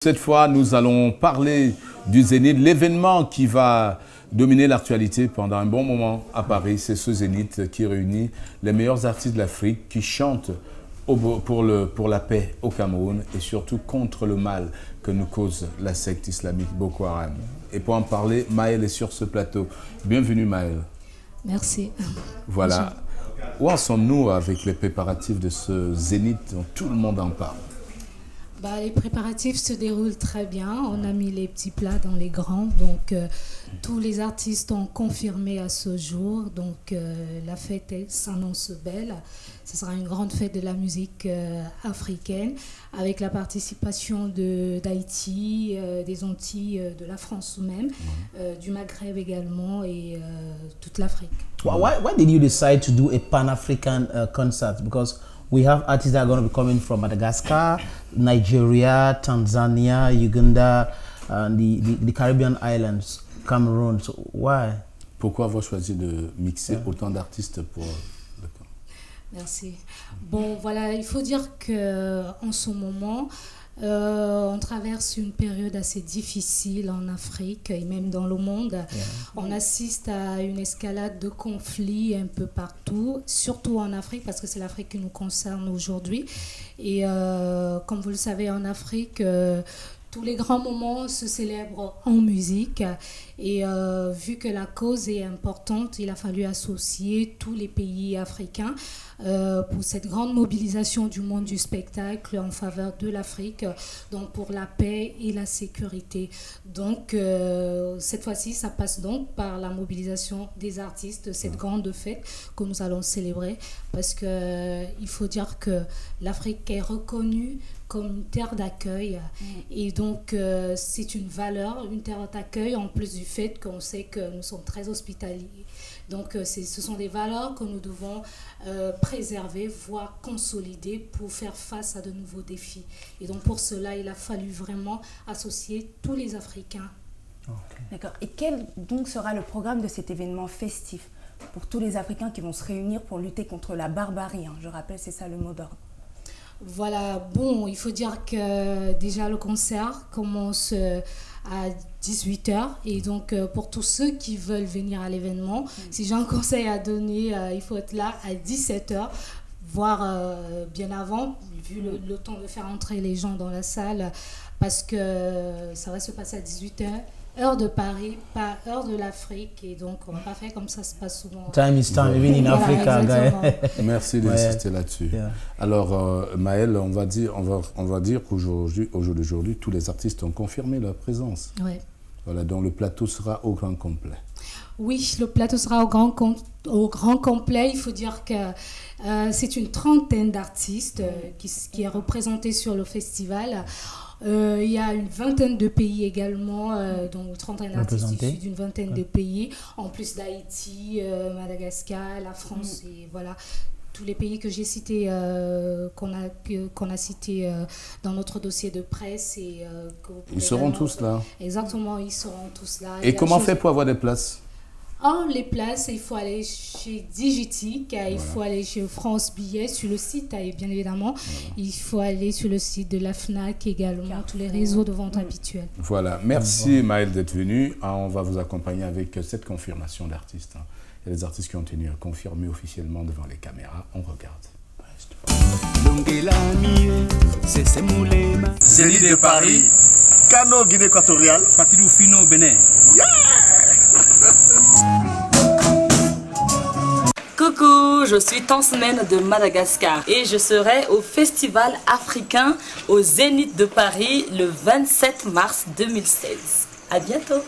Cette fois, nous allons parler du Zénith, l'événement qui va dominer l'actualité pendant un bon moment à Paris. C'est ce Zénith qui réunit les meilleurs artistes de l'Afrique qui chantent pour la paix au Cameroun et surtout contre le mal que nous cause la secte islamique Boko Haram. Et pour en parler, Maëlle est sur ce plateau. Bienvenue Maëlle. Merci. Voilà. Où en sommes-nous avec les préparatifs de ce Zénith dont tout le monde en parle? Les préparatifs se déroulent très bien. On a mis les petits plats dans les grands. Donc, tous les artistes ont confirmé à ce jour. Donc, la fête s'annonce belle. Ce sera une grande fête de la musique africaine avec la participation d'Haïti, des Antilles, de la France même, du Maghreb également et toute l'Afrique. Why did you decide to do a Pan-African concert? Because we have artists that are going to be coming from Madagascar, Nigeria, Tanzania, Uganda, and the Caribbean islands, Cameroon. So why? Pourquoi avoir choisi de mixer autant d'artistes pour le camp? Merci. Bon, voilà, il faut dire qu'en ce moment, on traverse une période assez difficile en Afrique et même dans le monde. On assiste à une escalade de conflits un peu partout, surtout en Afrique parce que c'est l'Afrique qui nous concerne aujourd'hui. Et comme vous le savez, en Afrique, tous les grands moments se célèbrent en musique et vu que la cause est importante, il a fallu associer tous les pays africains pour cette grande mobilisation du monde du spectacle en faveur de l'Afrique, donc pour la paix et la sécurité. Donc cette fois-ci, ça passe donc par la mobilisation des artistes, cette grande fête que nous allons célébrer, parce qu'il faut dire que l'Afrique est reconnue comme une terre d'accueil et donc c'est une valeur, une terre d'accueil en plus du fait qu'on sait que nous sommes très hospitaliers. Donc ce sont des valeurs que nous devons préserver, voire consolider pour faire face à de nouveaux défis. Et donc pour cela, il a fallu vraiment associer tous les Africains. D'accord. Et quel donc sera le programme de cet événement festif pour tous les Africains qui vont se réunir pour lutter contre la barbarie, hein? Je rappelle, c'est ça le mot d'ordre. Voilà, bon, il faut dire que déjà le concert commence à 18 h et donc pour tous ceux qui veulent venir à l'événement, si j'ai un conseil à donner, il faut être là à 17 h, voire bien avant, vu le temps de faire entrer les gens dans la salle, parce que ça va se passer à 18 h. Heure de Paris, pas heure de l'Afrique, et donc on va pas faire comme ça se passe souvent. Time is time, even in Africa. Merci d'insister là-dessus. Alors Maëlle, on va dire qu'aujourd'hui, tous les artistes ont confirmé leur présence. Voilà, donc le plateau sera au grand complet. Oui, le plateau sera au grand complet. Il faut dire que c'est une trentaine d'artistes qui est représenté sur le festival. Il y a une vingtaine de pays également, donc une trentaine d'artistes issus d'une vingtaine de pays, en plus d'Haïti, Madagascar, la France, et voilà, tous les pays que j'ai cités, qu'on a cités dans notre dossier de presse. Et, ils seront tous là. Exactement, ils seront tous là. Et comment faire pour avoir des places? Les places, il faut aller chez Digitique, il faut aller chez France Billets, sur le site, bien évidemment. Il faut aller sur le site de la FNAC également, tous les réseaux de vente habituels. Voilà, merci Maëlle d'être venue. On va vous accompagner avec cette confirmation d'artistes. Il y a des artistes qui ont tenu à confirmer officiellement devant les caméras. On regarde. Zénith de Paris, Kano, Guinée équatoriale, Fatidou Fino, Bénin. Coucou, je suis Tansmen de Madagascar et je serai au Festival africain au Zénith de Paris le 27 mars 2016. À bientôt.